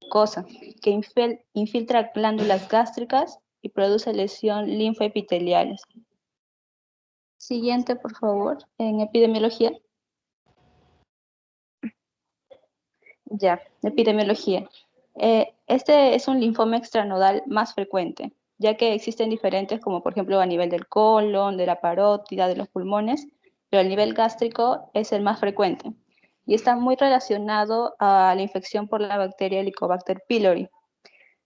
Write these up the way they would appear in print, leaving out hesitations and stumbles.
mucosa, que infiltra glándulas gástricas y produce lesión linfoepiteliales. Siguiente, por favor, en epidemiología. Ya, epidemiología. Este es un linfoma extranodal más frecuente, ya que existen diferentes, como por ejemplo a nivel del colon, de la parótida, de los pulmones, pero el nivel gástrico es el más frecuente y está muy relacionado a la infección por la bacteria Helicobacter pylori.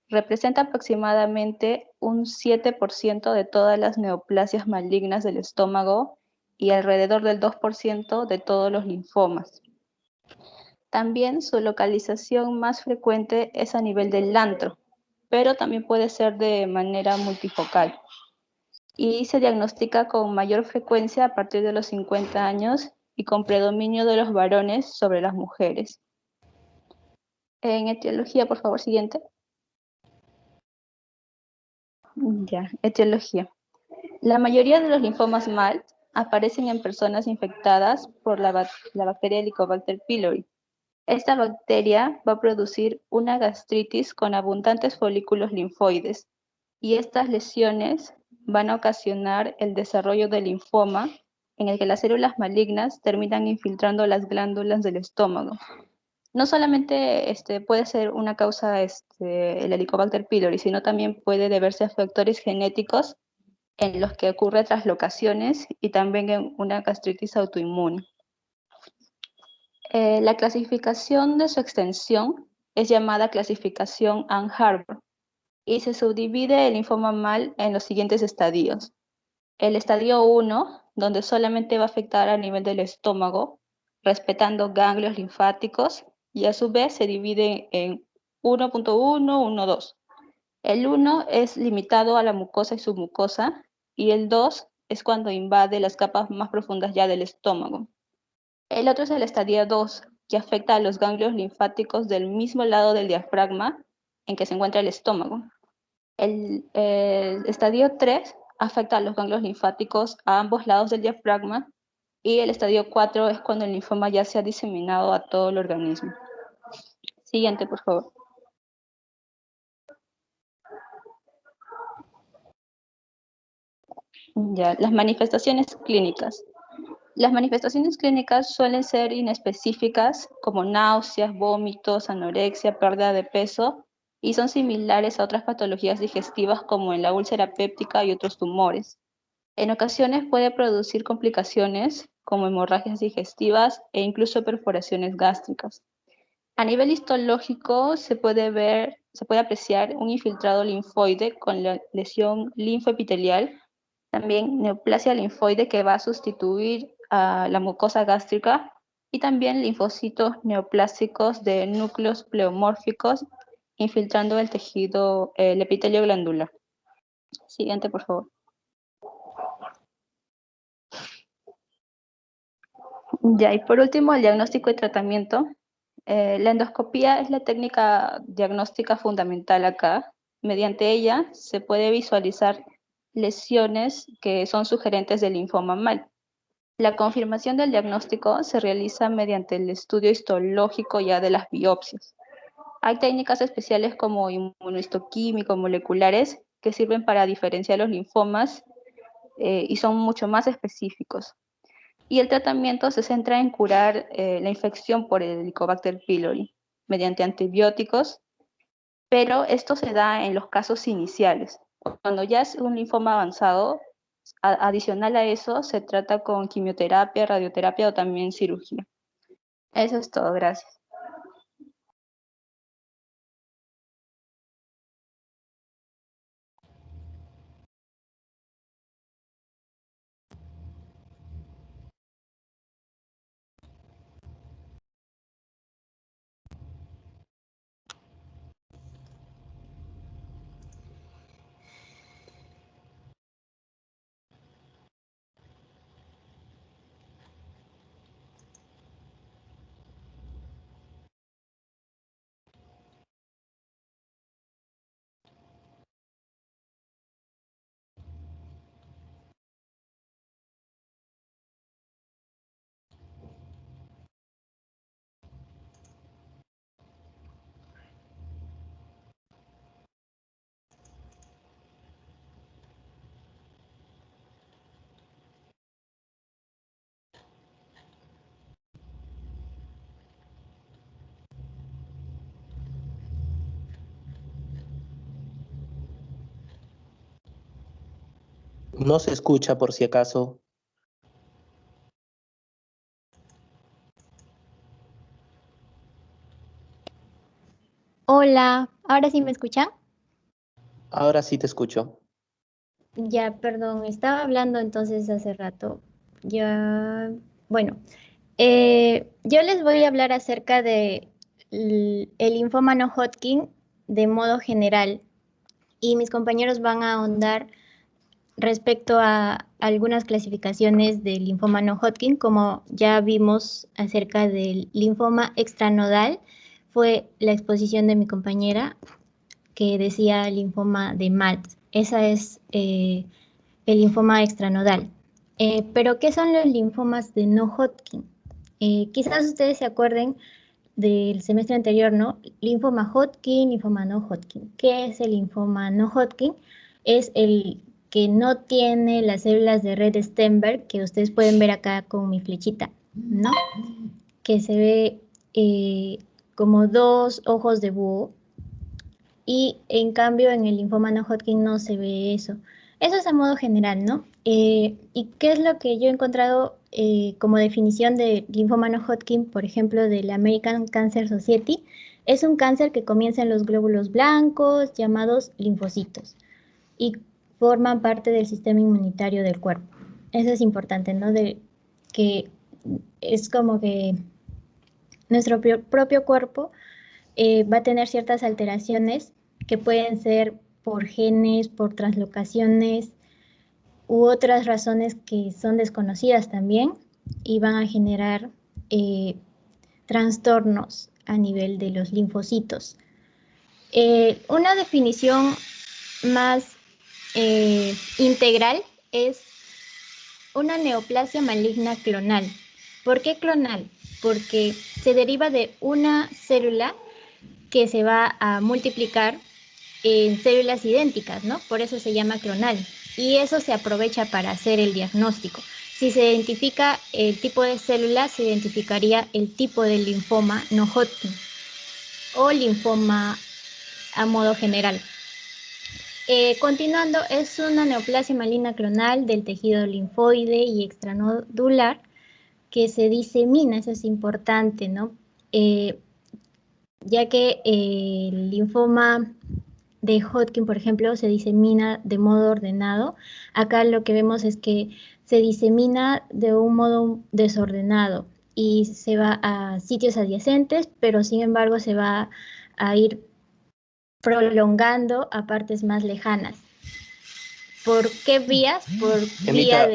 Representa aproximadamente un 7% de todas las neoplasias malignas del estómago y alrededor del 2% de todos los linfomas. También su localización más frecuente es a nivel del antro, pero también puede ser de manera multifocal. Y se diagnostica con mayor frecuencia a partir de los 50 años y con predominio de los varones sobre las mujeres. En etiología, por favor, siguiente. Ya, etiología. La mayoría de los linfomas MALT aparecen en personas infectadas por la bacteria Helicobacter pylori. Esta bacteria va a producir una gastritis con abundantes folículos linfoides y estas lesiones van a ocasionar el desarrollo del linfoma en el que las células malignas terminan infiltrando las glándulas del estómago. No solamente puede ser una causa el Helicobacter pylori, sino también puede deberse a factores genéticos en los que ocurre traslocaciones y también en una gastritis autoinmune. La clasificación de su extensión es llamada clasificación Ann Arbor y se subdivide el linfoma MAL en los siguientes estadios. El estadio 1, donde solamente va a afectar a nivel del estómago, respetando ganglios linfáticos, y a su vez se divide en 1.1, 1.2. El 1 es limitado a la mucosa y submucosa, y el 2 es cuando invade las capas más profundas ya del estómago. El otro es el estadio 2, que afecta a los ganglios linfáticos del mismo lado del diafragma en que se encuentra el estómago. El estadio 3 afecta a los ganglios linfáticos a ambos lados del diafragma y el estadio 4 es cuando el linfoma ya se ha diseminado a todo el organismo. Siguiente, por favor. Ya, las manifestaciones clínicas. Las manifestaciones clínicas suelen ser inespecíficas, como náuseas, vómitos, anorexia, pérdida de peso, y son similares a otras patologías digestivas como en la úlcera péptica y otros tumores. En ocasiones puede producir complicaciones como hemorragias digestivas e incluso perforaciones gástricas. A nivel histológico se puede apreciar un infiltrado linfoide con la lesión linfoepitelial, también neoplasia linfoide que va a sustituir a la mucosa gástrica y también linfocitos neoplásicos de núcleos pleomórficos infiltrando el tejido, el epitelio glandular. Siguiente, por favor. Ya, y por último, el diagnóstico y tratamiento. La endoscopía es la técnica diagnóstica fundamental acá. Mediante ella se puede visualizar lesiones que son sugerentes del linfoma MAL. La confirmación del diagnóstico se realiza mediante el estudio histológico ya de las biopsias. Hay técnicas especiales como inmunohistoquímicos moleculares que sirven para diferenciar los linfomas y son mucho más específicos. Y el tratamiento se centra en curar la infección por el Helicobacter pylori mediante antibióticos, pero esto se da en los casos iniciales. Cuando ya es un linfoma avanzado, adicional a eso, se trata con quimioterapia, radioterapia o también cirugía. Eso es todo, gracias. No se escucha por si acaso. Hola, ¿ahora sí me escuchan? Ahora sí te escucho. Ya, perdón, estaba hablando entonces hace rato. Ya, bueno, yo les voy a hablar acerca de el linfoma no Hodgkin de modo general y mis compañeros van a ahondar respecto a algunas clasificaciones del linfoma no Hodgkin, como ya vimos acerca del linfoma extranodal, fue la exposición de mi compañera que decía linfoma de Maltz. Esa es el linfoma extranodal. Pero, ¿qué son los linfomas de no Hodgkin? Quizás ustedes se acuerden del semestre anterior, ¿no? Linfoma Hodgkin, linfoma no Hodgkin. ¿Qué es el linfoma no Hodgkin? Es el que no tiene las células de red Stenberg, que ustedes pueden ver acá con mi flechita, ¿no? Que se ve como dos ojos de búho, y en cambio en el linfoma no Hodgkin no se ve eso. Eso es a modo general, ¿no? ¿Y qué es lo que yo he encontrado como definición de linfoma no Hodgkin, por ejemplo, de la American Cancer Society? Es un cáncer que comienza en los glóbulos blancos, llamados linfocitos, y forman parte del sistema inmunitario del cuerpo. Eso es importante, ¿no? De que es como que nuestro propio cuerpo va a tener ciertas alteraciones que pueden ser por genes, por translocaciones u otras razones que son desconocidas también y van a generar trastornos a nivel de los linfocitos. Una definición más integral es una neoplasia maligna clonal. ¿Por qué clonal? Porque se deriva de una célula que se va a multiplicar en células idénticas, ¿no? Por eso se llama clonal. Y eso se aprovecha para hacer el diagnóstico. Si se identifica el tipo de célula, se identificaría el tipo de linfoma no Hodgkin o linfoma a modo general. Continuando, es una neoplasia maligna clonal del tejido linfoide y extranodular que se disemina, eso es importante, ¿no? Ya que el linfoma de Hodgkin, por ejemplo, se disemina de modo ordenado. Acá lo que vemos es que se disemina de un modo desordenado y se va a sitios adyacentes, pero sin embargo se va a ir prolongando a partes más lejanas. ¿Por qué vías? Por vía de...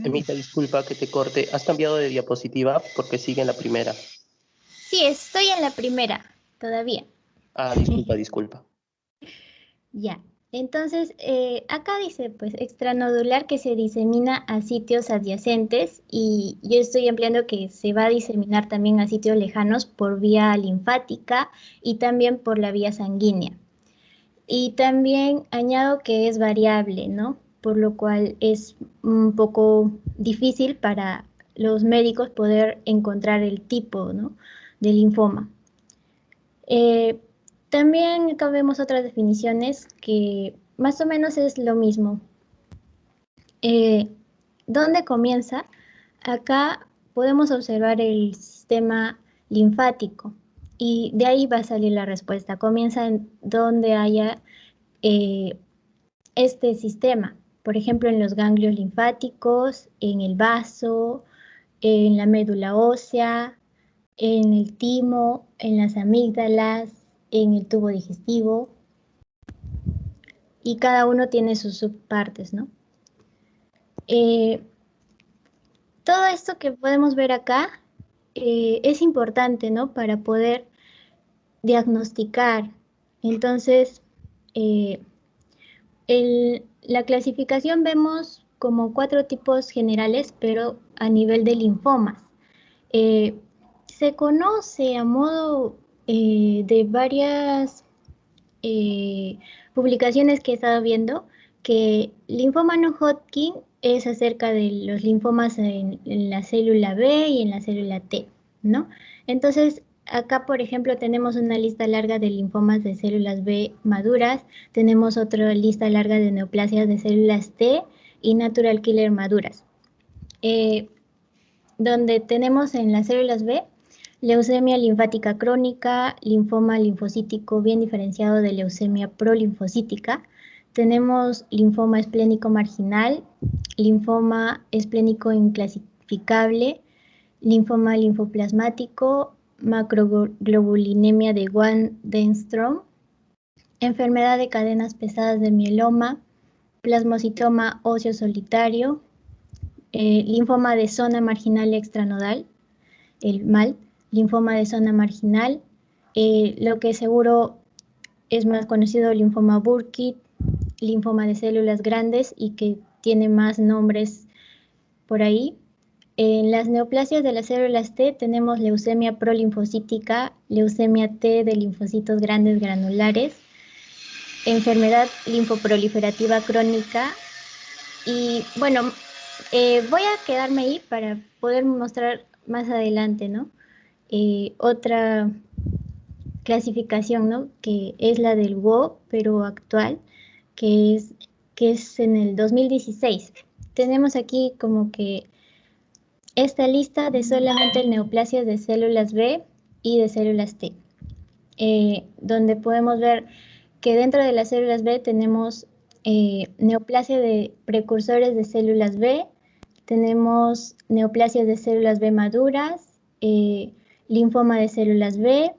Emita, disculpa que te corte. ¿Has cambiado de diapositiva? Porque sigue en la primera. Sí, estoy en la primera todavía. Ah, disculpa. Ya, entonces acá dice pues extranodular que se disemina a sitios adyacentes y yo estoy empleando que se va a diseminar también a sitios lejanos por vía linfática y también por la vía sanguínea. Y también añado que es variable, ¿no? Por lo cual es un poco difícil para los médicos poder encontrar el tipo, ¿no?, de linfoma. Eh, También acá vemos otras definiciones que más o menos es lo mismo. ¿Dónde comienza? Acá podemos observar el sistema linfático y de ahí va a salir la respuesta. Comienza en donde haya este sistema, por ejemplo, en los ganglios linfáticos, en el vaso, en la médula ósea, en el timo, en las amígdalas, en el tubo digestivo, y cada uno tiene sus subpartes, ¿no? Todo esto que podemos ver acá es importante, ¿no?, para poder diagnosticar. Entonces, la clasificación vemos como 4 tipos generales, pero a nivel de linfomas. Se conoce a modo de varias publicaciones que he estado viendo que linfoma no Hodgkin es acerca de los linfomas en la célula B y en la célula T, ¿no? Entonces, acá, por ejemplo, tenemos una lista larga de linfomas de células B maduras, tenemos otra lista larga de neoplasias de células T y natural killer maduras, donde tenemos en las células B leucemia linfática crónica, linfoma linfocítico bien diferenciado de leucemia prolinfocítica. Tenemos linfoma esplénico marginal, linfoma esplénico inclasificable, linfoma linfoplasmático, macroglobulinemia de Waldenström, enfermedad de cadenas pesadas de mieloma, plasmocitoma óseo solitario, linfoma de zona marginal extranodal, el MAL, linfoma de zona marginal, lo que seguro es más conocido, linfoma Burkitt, linfoma de células grandes y que tiene más nombres por ahí. En las neoplasias de las células T tenemos leucemia prolinfocítica, leucemia T de linfocitos grandes granulares, enfermedad linfoproliferativa crónica y bueno, voy a quedarme ahí para poder mostrar más adelante, ¿no? Otra clasificación, ¿no? Que es la del WO, pero actual, que es en el 2016. Tenemos aquí como que esta lista de solamente neoplasias de células B y de células T, donde podemos ver que dentro de las células B tenemos neoplasia de precursores de células B, tenemos neoplasias de células B maduras, linfoma de células B,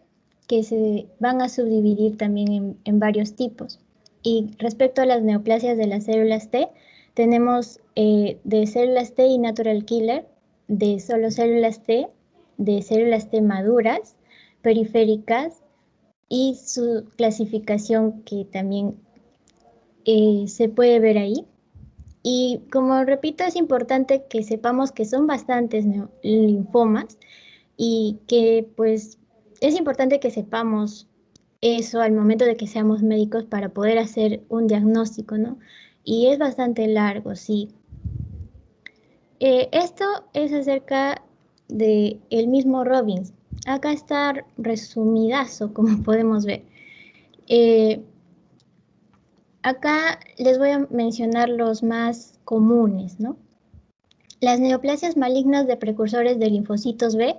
que se van a subdividir también en varios tipos. Y respecto a las neoplasias de las células T, tenemos de células T y natural killer, de solo células T, de células T maduras, periféricas, y su clasificación que también se puede ver ahí. Y como repito, es importante que sepamos que son bastantes linfomas y que pues es importante que sepamos eso al momento de que seamos médicos para poder hacer un diagnóstico, ¿no? Y es bastante largo, sí. Esto es acerca de el mismo Robbins. Acá está resumidazo, como podemos ver. Acá les voy a mencionar los más comunes, ¿no? Las neoplasias malignas de precursores de linfocitos B,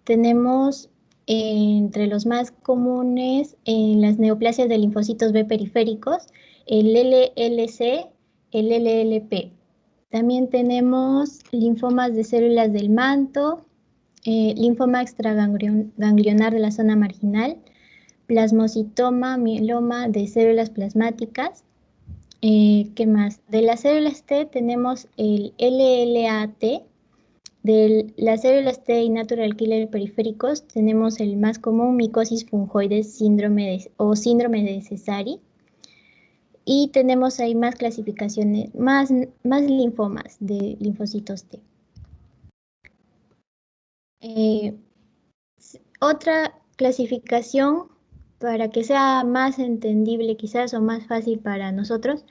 tenemos entre los más comunes las neoplasias de linfocitos B periféricos, el LLC, el LLP. También tenemos linfomas de células del manto, linfoma extraganglionar de la zona marginal, plasmocitoma, mieloma de células plasmáticas. ¿Qué más? De las células T tenemos el LLAT. De las células T y natural killer periféricos tenemos el más común, micosis fungoide síndrome de Sézary. Y tenemos ahí más clasificaciones, más linfomas de linfocitos T. Otra clasificación para que sea más entendible quizás o más fácil para nosotros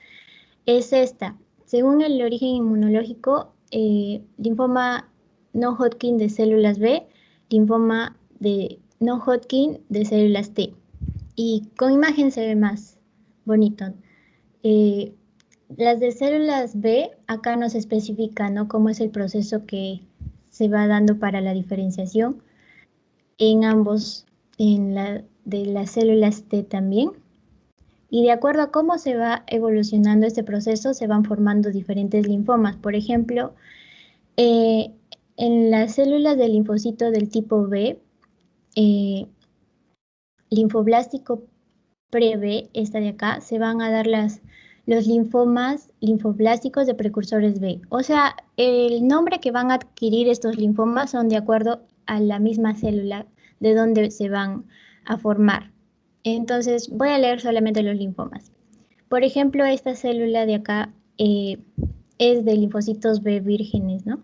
es esta. Según el origen inmunológico, linfoma no Hodgkin de células B, linfoma de no Hodgkin de células T. Y con imagen se ve más bonito. Las de células B, acá nos especifica, ¿no?, cómo es el proceso que se va dando para la diferenciación en ambos, de las células T también. Y de acuerdo a cómo se va evolucionando este proceso, se van formando diferentes linfomas. Por ejemplo, en las células del linfocito del tipo B, linfoblástico pre-B, esta de acá, se van a dar los linfomas linfoblásticos de precursores B. O sea, el nombre que van a adquirir estos linfomas son de acuerdo a la misma célula de donde se van a formar. Entonces, voy a leer solamente los linfomas. Por ejemplo, esta célula de acá es de linfocitos B vírgenes, ¿no?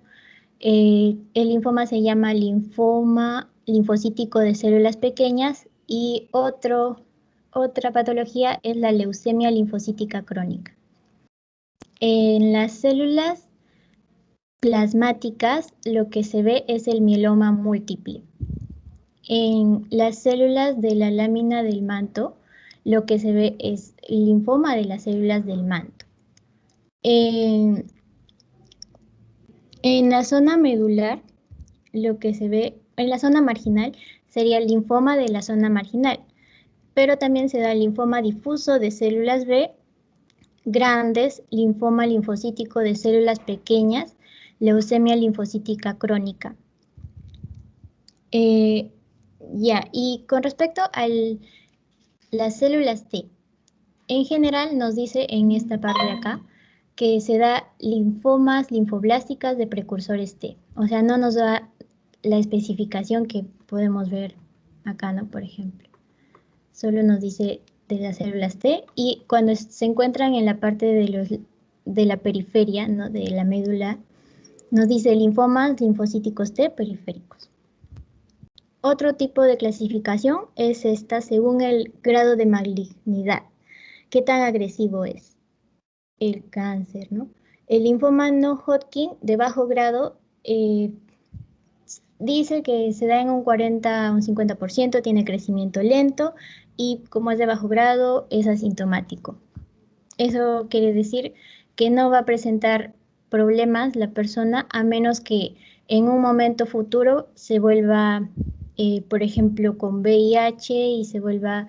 El linfoma se llama linfoma linfocítico de células pequeñas y otra patología es la leucemia linfocítica crónica. En las células plasmáticas lo que se ve es el mieloma múltiple. En las células de la lámina del manto lo que se ve es el linfoma de las células del manto. En En la zona medular, lo que se ve en la zona marginal sería el linfoma de la zona marginal, pero también se da el linfoma difuso de células B grandes, linfoma linfocítico de células pequeñas, leucemia linfocítica crónica. Y con respecto a las células T, en general nos dice en esta parte de acá que se da linfomas linfoblásticas de precursores T. O sea, no nos da la especificación que podemos ver acá, ¿no? Por ejemplo. Solo nos dice de las células T y cuando se encuentran en la parte de la periferia, ¿no? De la médula, nos dice linfomas linfocíticos T periféricos. Otro tipo de clasificación es esta según el grado de malignidad. ¿Qué tan agresivo es el cáncer, ¿no? El linfoma no Hodgkin de bajo grado dice que se da en un 40 a un 50%, tiene crecimiento lento y como es de bajo grado es asintomático. Eso quiere decir que no va a presentar problemas la persona a menos que en un momento futuro se vuelva, por ejemplo, con VIH y se vuelva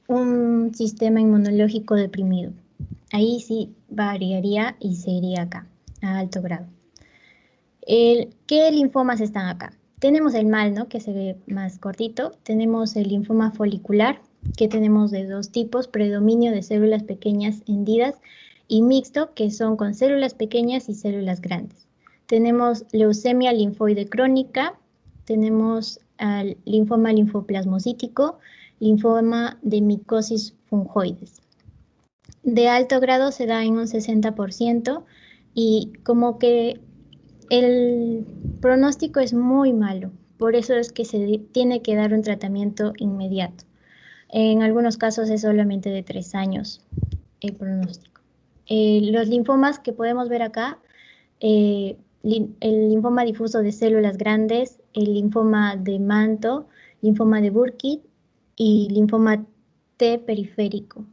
un sistema inmunológico deprimido. Ahí sí variaría y se iría acá, a alto grado. ¿Qué linfomas están acá? Tenemos el MAL, ¿no? Que se ve más cortito. Tenemos el linfoma folicular, que tenemos de dos tipos, predominio de células pequeñas hendidas y mixto, que son con células pequeñas y células grandes. Tenemos leucemia linfoide crónica, tenemos al linfoma linfoplasmocítico, linfoma de micosis fungoides. De alto grado se da en un 60% y como que el pronóstico es muy malo, por eso es que se tiene que dar un tratamiento inmediato. En algunos casos es solamente de 3 años el pronóstico. Los linfomas que podemos ver acá, el linfoma difuso de células grandes, el linfoma de manto, linfoma de Burkitt y linfoma T periférico.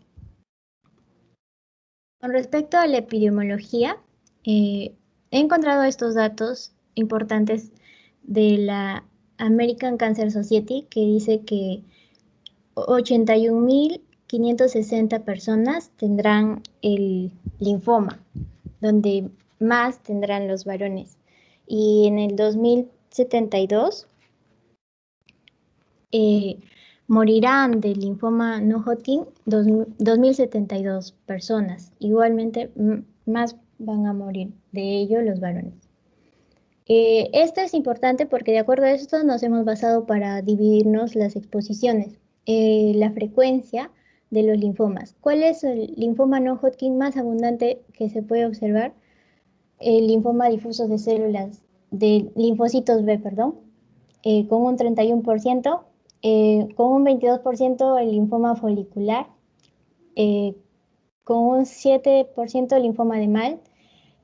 Con respecto a la epidemiología, he encontrado estos datos importantes de la American Cancer Society que dice que 81.560 personas tendrán el linfoma, donde más tendrán los varones. Y en el 2072 morirán del linfoma no Hodgkin 2.072 personas. Igualmente, más van a morir de ello los varones. Esto es importante porque de acuerdo a esto nos hemos basado para dividirnos las exposiciones. La frecuencia de los linfomas. ¿Cuál es el linfoma no Hodgkin más abundante que se puede observar? El linfoma difuso de células, de linfocitos B, perdón, con un 31%, con un 22% el linfoma folicular, con un 7% el linfoma de Mal,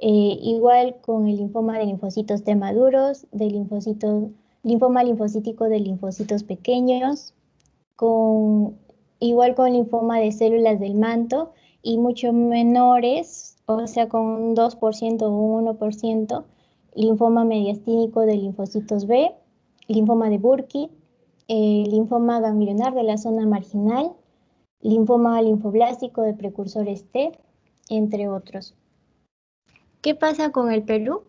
igual con el linfoma de linfocitos T maduros, del linfoma linfocítico de linfocitos pequeños, igual con linfoma de células del manto y mucho menores, o sea, con un 2% o un 1%, linfoma mediastínico de linfocitos B, linfoma de Burkitt, linfoma ganglionar de la zona marginal, linfoma linfoblástico de precursores T, entre otros. ¿Qué pasa con el Perú?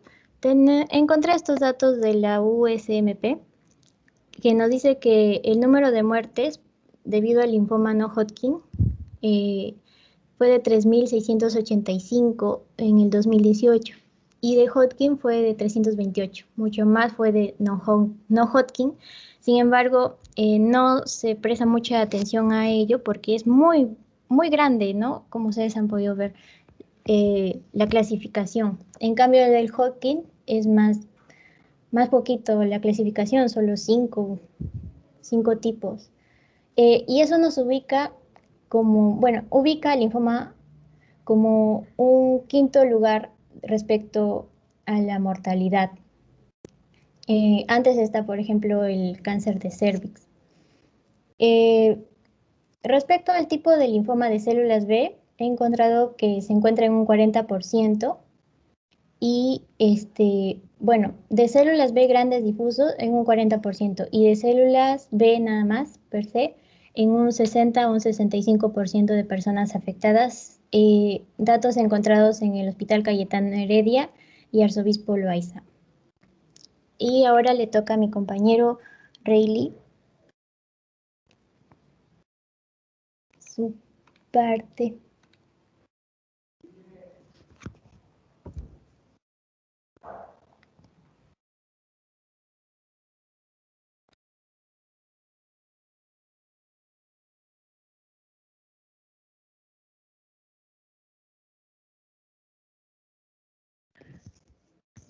Encontré estos datos de la USMP que nos dice que el número de muertes debido al linfoma no Hodgkin fue de 3.685 en el 2018 y de Hodgkin fue de 328, mucho más fue de no Hodgkin. Sin embargo, no se presta mucha atención a ello porque es muy, muy grande, ¿no? Como ustedes han podido ver, la clasificación. En cambio, el del Hodgkin es más poquito la clasificación, solo 5 tipos. Y eso nos ubica ubica el linfoma como un quinto lugar respecto a la mortalidad. Antes está, por ejemplo, el cáncer de cervix. Respecto al tipo de linfoma de células B, he encontrado que se encuentra en un 40%, y bueno, de células B grandes difusos en un 40% y de células B nada más, per se, en un 60 o un 65% de personas afectadas. Datos encontrados en el Hospital Cayetano Heredia y Arzobispo Loaiza. Y ahora le toca a mi compañero Rayleigh su parte.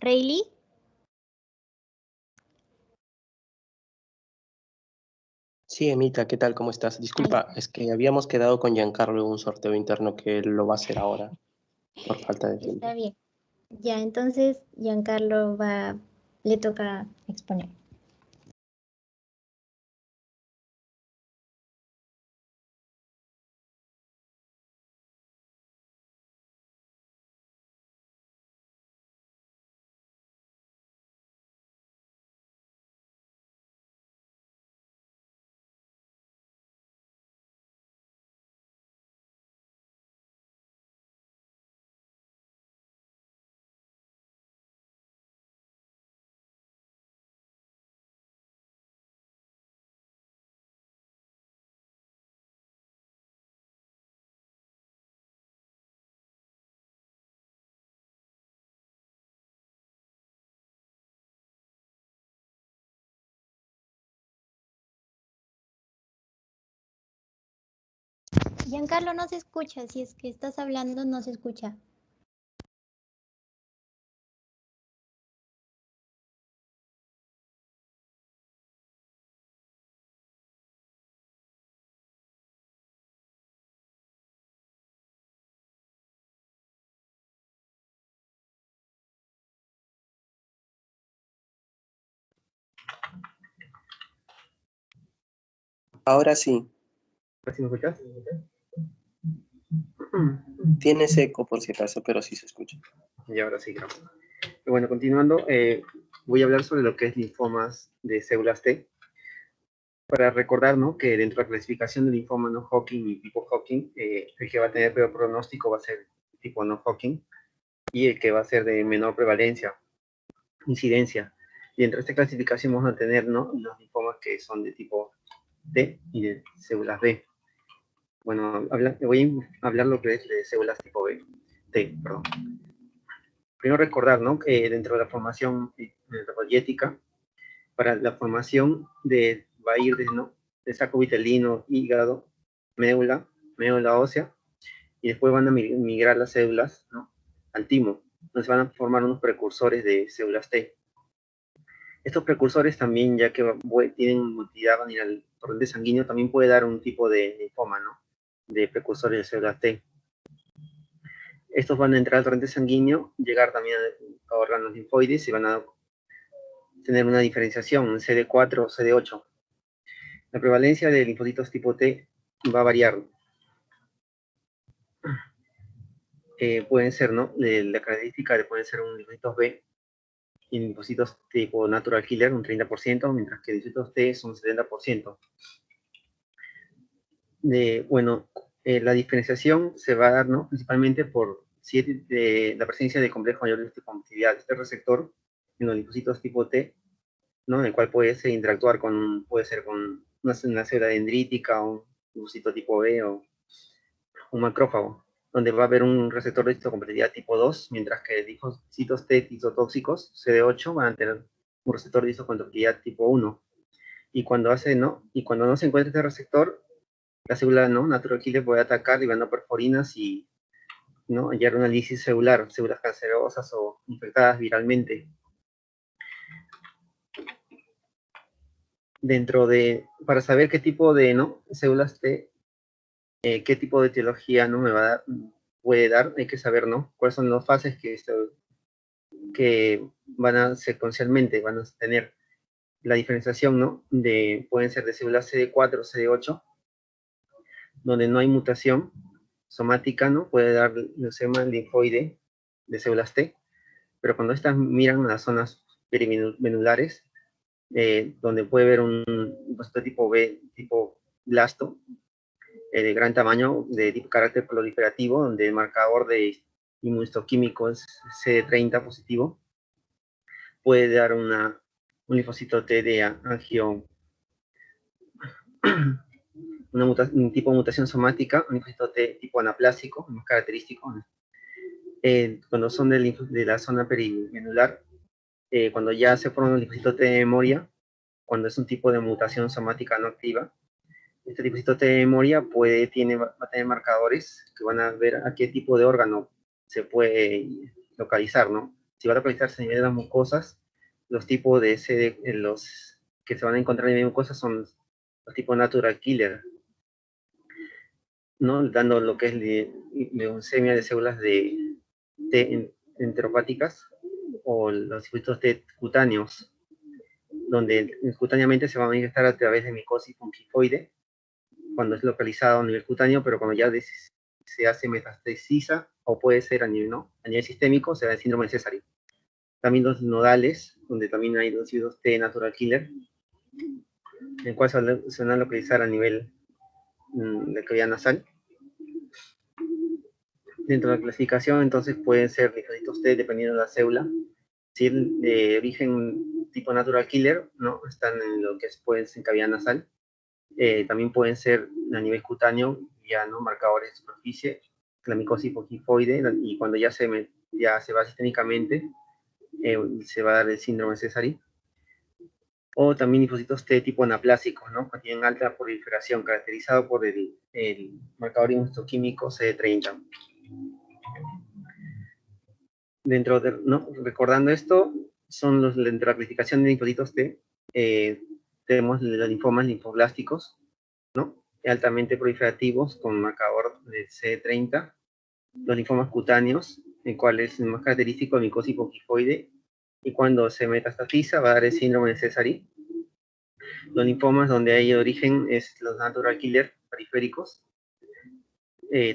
Rayleigh. Sí, Emita, ¿qué tal? ¿Cómo estás? Disculpa, es que habíamos quedado con Giancarlo en un sorteo interno que él lo va a hacer ahora, por falta de Está tiempo. bien. Ya, entonces Giancarlo le toca exponer. Giancarlo, no se escucha. Si es que estás hablando, no se escucha. Ahora sí, ¿Sí me escuchas? tienes eco por si acaso, pero sí se escucha. Y ahora sí, creo. Bueno, continuando, voy a hablar sobre lo que es linfomas de células T. Para recordar, ¿no?, que dentro de la clasificación de linfoma no Hodgkin y tipo Hodgkin, el que va a tener peor pronóstico va a ser tipo no Hodgkin y el que va a ser de menor prevalencia, incidencia. Y dentro de esta clasificación vamos a tener, ¿no?, los linfomas que son de tipo T y de células B. Bueno, voy a hablar lo que es de células tipo B, T, perdón. Primero recordar, ¿no?, que dentro de la formación metaboliética, para la formación va a ir ¿no?, de saco vitelino, hígado, médula ósea, y después van a migrar las células, ¿no?, al timo, donde se van a formar unos precursores de células T. Estos precursores también, ya que tienen motilidad van a ir al torrente sanguíneo, también puede dar un tipo de linfoma, ¿no?, de precursores de células T. Estos van a entrar al torrente sanguíneo, llegar también a órganos linfoides y van a tener una diferenciación en CD4 o CD8. La prevalencia de linfocitos tipo T va a variar. Pueden ser, ¿no?, la característica pueden ser un linfocitos B y linfocitos tipo natural killer, un 30%, mientras que linfocitos T son un 70%. Bueno, la diferenciación se va a dar, ¿no?, principalmente por la presencia de complejo mayor de compatibilidad. Este receptor en los linfocitos tipo T, ¿no?, el cual puede interactuar puede ser con una célula dendrítica o un linfocito tipo B o un macrófago, donde va a haber un receptor de histocompatibilidad tipo 2, mientras que linfocitos T citotóxicos, CD8, van a tener un receptor de histocompatibilidad tipo 1. Y cuando no se encuentra este receptor, la célula, ¿no?, natural killer puede atacar liberando perforinas y, ¿no?, hallar una lisis celular, células cancerosas o infectadas viralmente. Para saber qué tipo de, ¿no?, células T, qué tipo de etiología, ¿no?, puede dar, hay que saber, ¿no?, cuáles son las fases que van a secuencialmente, van a tener la diferenciación, ¿no?, pueden ser de células CD4 o CD8, donde no hay mutación somática, ¿no?, puede dar leucemia linfoide de células T, pero cuando estas miran a las zonas perivenulares, donde puede ver un linfocito tipo B, tipo blasto, de gran tamaño, de tipo carácter proliferativo, donde el marcador de inmunohistoquímico es CD30 positivo, puede dar un linfocito T de angio, un tipo de mutación somática, un linfocito T tipo anaplásico, más característico. Cuando son de la zona perivenular, cuando ya se forma un linfocito T de memoria, cuando es un tipo de mutación somática no activa, este linfocito T de memoria va a tener marcadores que van a ver a qué tipo de órgano se puede localizar, ¿no? Si va a localizarse a nivel de las mucosas, los tipos de los que se van a encontrar a nivel de mucosas son los tipos natural killer, ¿no? Dando lo que es leucemia de células de T enteropáticas o los linfocitos T cutáneos, donde cutáneamente se va a manifestar a través de micosis fungifoide, cuando es localizado a nivel cutáneo, pero cuando ya se hace metastasiza, o puede ser a nivel sistémico, se da el síndrome de Sézary. También los nodales, donde también hay los linfocitos T natural killer, en el cual se van a localizar a nivel de cavidad nasal. Dentro de la clasificación, entonces, pueden ser linfocitos T dependiendo de la célula. Si de origen tipo natural killer, ¿no? Están en lo que pueden ser en cavidad nasal. También pueden ser a nivel cutáneo, ya no marcadores de superficie, la micosis fungifoide, y cuando ya se va sistémicamente, se va a dar el síndrome de Sézary. O también linfocitos T tipo anaplásicos, ¿no? Que tienen alta proliferación, caracterizado por el marcador inmunohistoquímico CD30. Recordando esto, son dentro de la clasificación de linfocitos T, tenemos los linfomas linfoblásticos, ¿no? Altamente proliferativos con marcador de CD30, los linfomas cutáneos, el cual es el más característico de micosis fungifoide, y cuando se metastatiza va a dar el síndrome de Sézary. Los linfomas donde hay origen es los natural killer periféricos.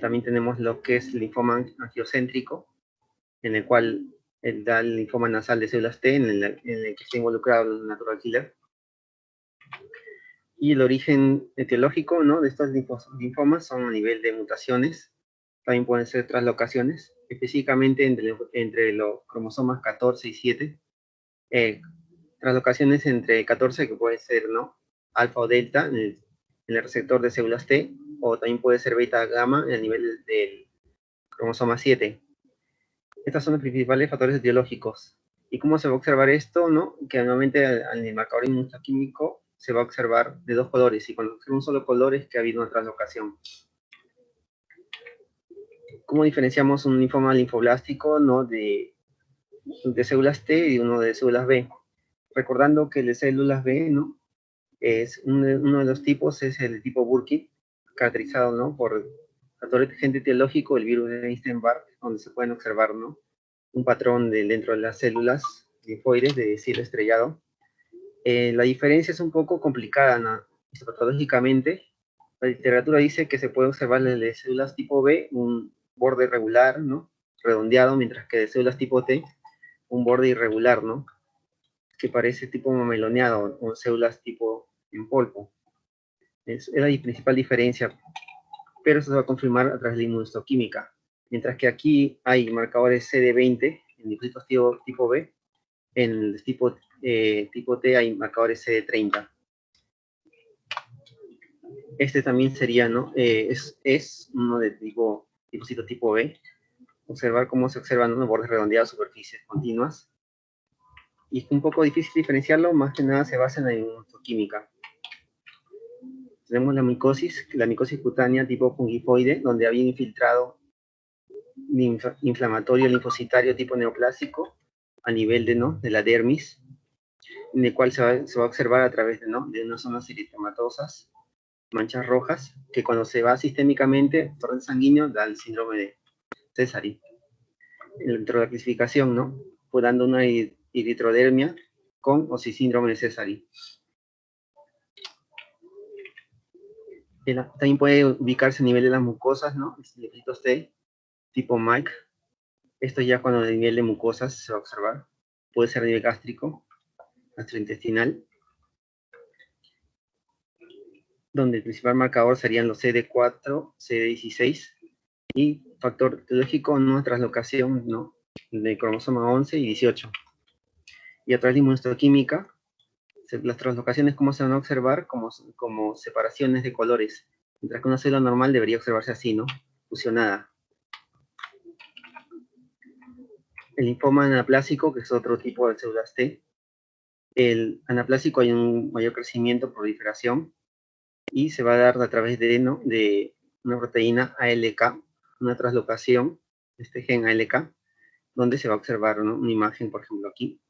También tenemos lo que es el linfoma angiocéntrico, en el cual da el linfoma nasal de células T, en el que está involucrado el natural killer. Y el origen etiológico, ¿no?, de estos linfomas son a nivel de mutaciones, también pueden ser translocaciones, específicamente entre los cromosomas 14 y 7, translocaciones entre 14, que puede ser, ¿no?, alfa o delta en el receptor de células T, o también puede ser beta gamma en el nivel del cromosoma 7. Estos son los principales factores etiológicos. ¿Y cómo se va a observar esto, no? Que normalmente al marcador inmunohistoquímico se va a observar de dos colores, y cuando observa un solo color es que ha habido una translocación. ¿Cómo diferenciamos un linfoma linfoblástico, no, de células T y uno de células B? Recordando que el de células B, ¿no?, es uno de los tipos es el tipo Burkitt, caracterizado, ¿no?, por factor agente etiológico, el virus de Epstein-Barr, donde se pueden observar, ¿no?, un patrón dentro de las células linfoides de cielo estrellado. La diferencia es un poco complicada, ¿no?, patológicamente. La literatura dice que se puede observar de células tipo B un borde regular, ¿no?, redondeado, mientras que de células tipo T un borde irregular, ¿no?, que parece tipo meloneado, o células tipo en polvo. Es la principal diferencia, pero eso se va a confirmar a través de la inmunohistoquímica. Mientras que aquí hay marcadores CD20 en linfocitos tipo B, en el tipo T hay marcadores CD30. Este también sería, ¿no?, es uno de linfocito tipo B. Observar cómo se observan unos bordes redondeados, superficies continuas. Y es un poco difícil diferenciarlo, más que nada se basa en la inmunohistoquímica. Tenemos la micosis cutánea tipo fungifoide, donde había infiltrado inflamatorio linfocitario tipo neoplásico a nivel de la dermis, en el cual se va a observar a través de unas zonas eritematosas, manchas rojas, que cuando se va sistémicamente, torrente sanguíneo, da el síndrome de Sézary. Dentro de la clasificación, ¿no?, fue dando una eritrodermia con o sin síndrome de Sézary. También puede ubicarse a nivel de las mucosas, ¿no?, linfocitos T, tipo MAC, Esto ya cuando a nivel de mucosas se va a observar. Puede ser a nivel gástrico, gastrointestinal, donde el principal marcador serían los CD4, CD16, y factor etiológico no translocación, ¿no?, de cromosoma 11 y 18. Y a través de inmunohistoquímica, las translocaciones, ¿cómo se van a observar? Como separaciones de colores. Mientras que una célula normal debería observarse así, ¿no?, fusionada. El linfoma anaplásico, que es otro tipo de células T. El anaplásico hay un mayor crecimiento, proliferación, y se va a dar a través de una proteína ALK, una translocación de este gen ALK, donde se va a observar, ¿no?, una imagen, por ejemplo, aquí.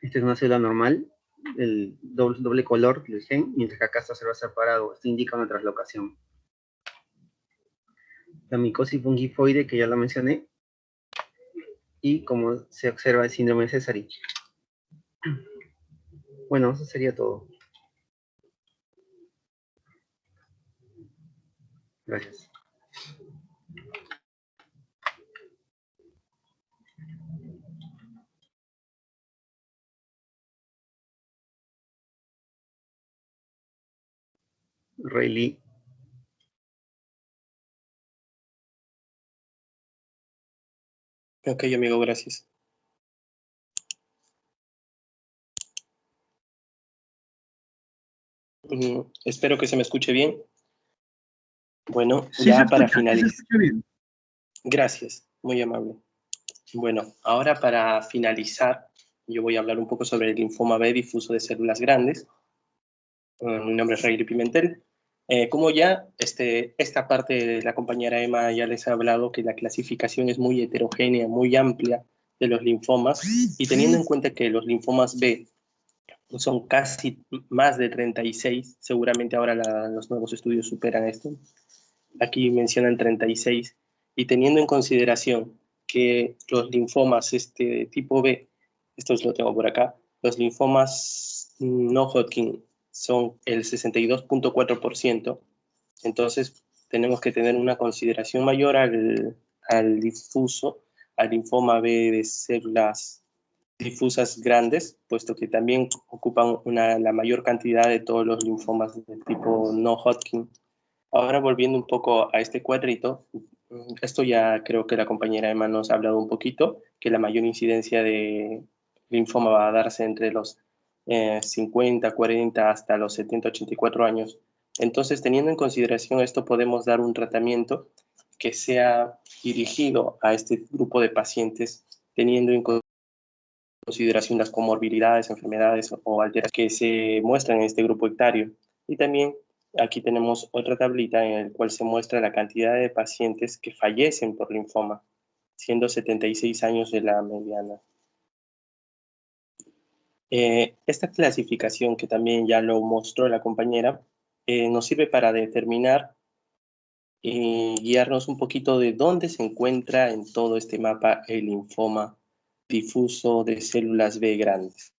Esta es una célula normal, el doble color del gen, mientras que acá está separado. Esto indica una translocación. La micosis fungifoide, que ya la mencioné, y como se observa el síndrome de Sézary. Bueno, eso sería todo. Gracias. Rayleigh. Ok, amigo, gracias. Espero que se me escuche bien. Bueno, Sí, ya se para escucha, sí se finalizar. escucha bien. Gracias, muy amable. Bueno, ahora para finalizar, yo voy a hablar un poco sobre el linfoma B difuso de células grandes. Mi nombre es Rayleigh Pimentel. Como ya esta parte de la compañera Emma ya les ha hablado, que la clasificación es muy heterogénea, muy amplia de los linfomas, y teniendo en cuenta que los linfomas B son casi más de 36, seguramente ahora los nuevos estudios superan esto. Aquí mencionan 36, y teniendo en consideración que los linfomas tipo B, estos lo tengo por acá, los linfomas no Hodgkin son el 62.4%, entonces tenemos que tener una consideración mayor al difuso, al linfoma B de células difusas grandes, puesto que también ocupan la mayor cantidad de todos los linfomas del tipo no Hodgkin. Ahora volviendo un poco a este cuadrito, esto ya creo que la compañera Emma nos ha hablado un poquito, que la mayor incidencia de linfoma va a darse entre los 50, 40 hasta los 70, 84 años. Entonces, teniendo en consideración esto, podemos dar un tratamiento que sea dirigido a este grupo de pacientes, teniendo en consideración las comorbilidades, enfermedades o alteraciones que se muestran en este grupo etario. Y también aquí tenemos otra tablita en la cual se muestra la cantidad de pacientes que fallecen por linfoma, siendo 76 años de la mediana. Esta clasificación, que también ya lo mostró la compañera, nos sirve para determinar y guiarnos un poquito de dónde se encuentra en todo este mapa el linfoma difuso de células B grandes.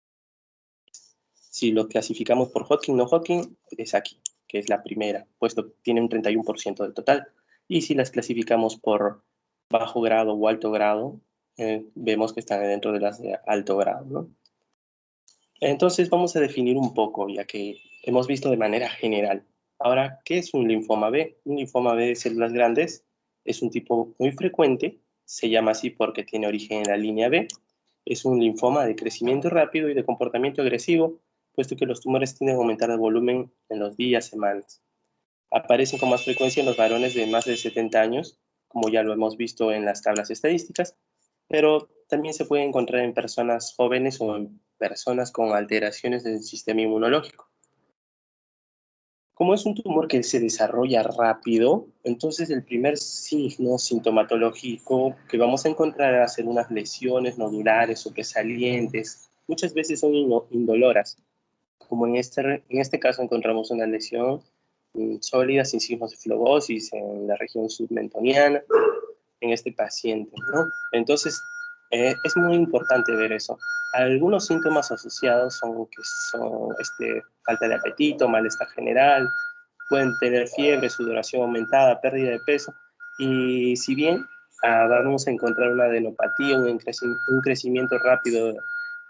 Si lo clasificamos por Hodgkin, no Hodgkin, es aquí, que es la primera, puesto que tiene un 31% del total. Y si las clasificamos por bajo grado o alto grado, vemos que están dentro de las de alto grado, ¿no? Entonces vamos a definir un poco, ya que hemos visto de manera general. Ahora, ¿qué es un linfoma B? Un linfoma B de células grandes es un tipo muy frecuente, se llama así porque tiene origen en la línea B. Es un linfoma de crecimiento rápido y de comportamiento agresivo, puesto que los tumores tienden a aumentar el volumen en los días, semanas. Aparecen con más frecuencia en los varones de más de 70 años, como ya lo hemos visto en las tablas estadísticas, pero también se puede encontrar en personas jóvenes o en personas con alteraciones del sistema inmunológico. Como es un tumor que se desarrolla rápido, entonces el primer signo sintomatológico que vamos a encontrar va a ser unas lesiones nodulares sobresalientes, muchas veces son indoloras, como en este caso encontramos una lesión sólida sin signos de flebosis en la región submentoniana, en este paciente, ¿no? Entonces, es muy importante ver eso. Algunos síntomas asociados son falta de apetito, malestar general, pueden tener fiebre, sudoración aumentada, pérdida de peso, y si bien vamos a encontrar una adenopatía, un crecimiento rápido,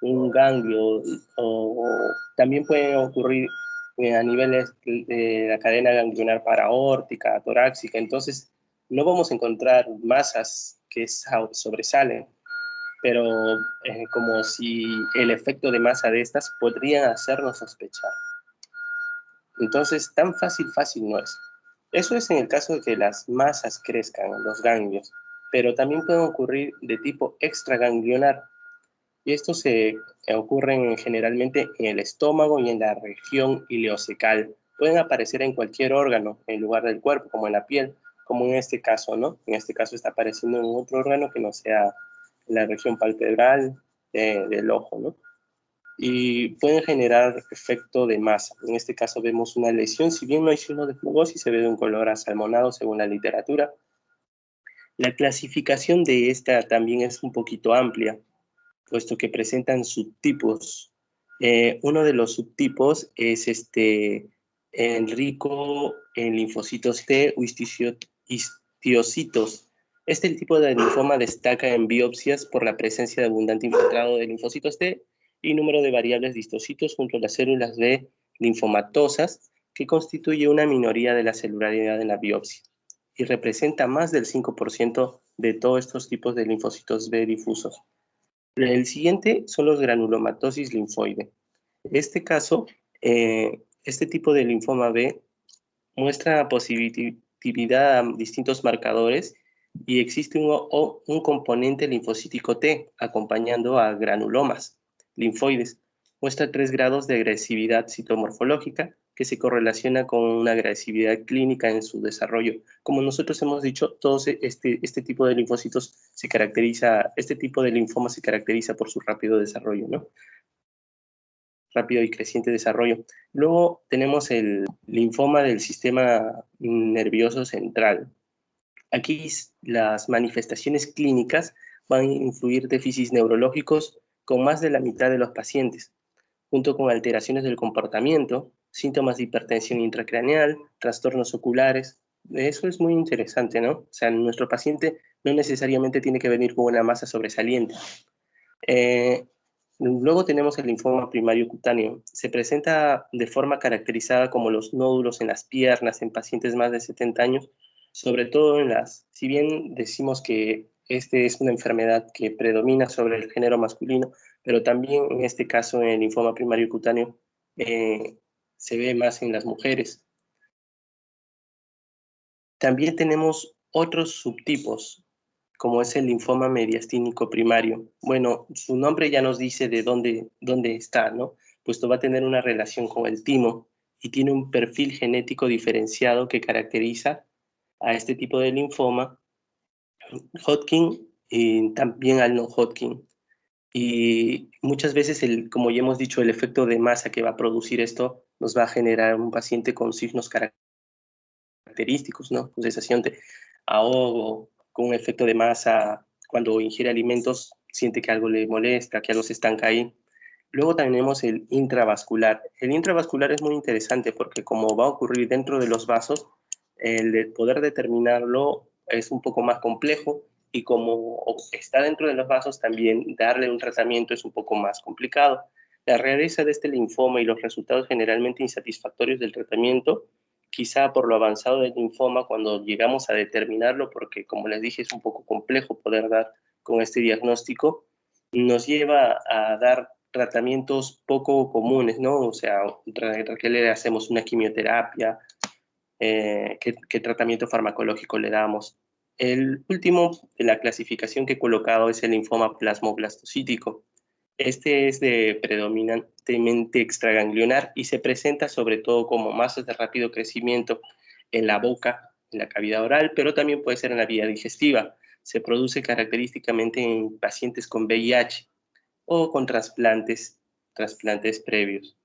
un ganglio, o también pueden ocurrir a niveles de la cadena ganglionar paraórtica, torácica. Entonces, no vamos a encontrar masas que sobresalen, pero como si el efecto de masa de estas podría hacernos sospechar. Entonces, tan fácil no es. Eso es en el caso de que las masas crezcan, los ganglios, pero también pueden ocurrir de tipo extraganglionar, y estos se ocurren generalmente en el estómago y en la región ileocecal. Pueden aparecer en cualquier órgano en lugar del cuerpo, como en la piel, como en este caso, ¿no? En este caso está apareciendo en otro órgano que no sea la región palpebral del ojo, ¿no? Y pueden generar efecto de masa. En este caso vemos una lesión, si bien no hay signo de fugosis, se ve de un color asalmonado según la literatura. La clasificación de esta también es un poquito amplia, puesto que presentan subtipos. Uno de los subtipos es rico en linfocitos T o histiocitos. Este tipo de linfoma destaca en biopsias por la presencia de abundante infiltrado de linfocitos T y número de variables de histocitos junto a las células B linfomatosas, que constituye una minoría de la celularidad en la biopsia y representa más del 5% de todos estos tipos de linfocitos B difusos. El siguiente son los granulomatosis linfoide. Este caso, este tipo de linfoma B muestra positividad a distintos marcadores y existe un componente linfocítico T acompañando a granulomas linfoides. Muestra 3 grados de agresividad citomorfológica que se correlaciona con una agresividad clínica en su desarrollo. Como nosotros hemos dicho, todo este tipo de linfocitos se caracteriza, este tipo de linfoma se caracteriza por su rápido desarrollo, ¿no? Rápido y creciente desarrollo. Luego tenemos el linfoma del sistema nervioso central. Aquí las manifestaciones clínicas van a influir déficits neurológicos con más de la mitad de los pacientes, junto con alteraciones del comportamiento, síntomas de hipertensión intracraneal, trastornos oculares. Eso es muy interesante, ¿no? O sea, nuestro paciente no necesariamente tiene que venir con una masa sobresaliente. Luego tenemos el linfoma primario cutáneo. Se presenta de forma caracterizada como los nódulos en las piernas en pacientes más de 70 años, sobre todo si bien decimos que este es una enfermedad que predomina sobre el género masculino, pero también en este caso en el linfoma primario cutáneo se ve más en las mujeres. También tenemos otros subtipos, como es el linfoma mediastínico primario. Bueno, su nombre ya nos dice de dónde está, ¿no? Puesto va a tener una relación con el timo y tiene un perfil genético diferenciado que caracteriza a este tipo de linfoma, Hodgkin y también al no Hodgkin. Y muchas veces, como ya hemos dicho, el efecto de masa que va a producir esto nos va a generar un paciente con signos característicos, ¿no? Con sensación de ahogo, con un efecto de masa, cuando ingiere alimentos siente que algo le molesta, que algo se estanca ahí. Luego también tenemos el intravascular. El intravascular es muy interesante porque como va a ocurrir dentro de los vasos, el de poder determinarlo es un poco más complejo y como está dentro de los vasos, también darle un tratamiento es un poco más complicado. La rareza de este linfoma y los resultados generalmente insatisfactorios del tratamiento, quizá por lo avanzado del linfoma, cuando llegamos a determinarlo, porque como les dije es un poco complejo poder dar con este diagnóstico, nos lleva a dar tratamientos poco comunes, ¿no? O sea, ¿qué le hacemos? Una quimioterapia, ¿qué tratamiento farmacológico le damos? El último de la clasificación que he colocado es el linfoma plasmoblastocítico. Este es predominantemente extraganglionar y se presenta sobre todo como masas de rápido crecimiento en la boca, en la cavidad oral, pero también puede ser en la vía digestiva. Se produce característicamente en pacientes con VIH o con trasplantes previos.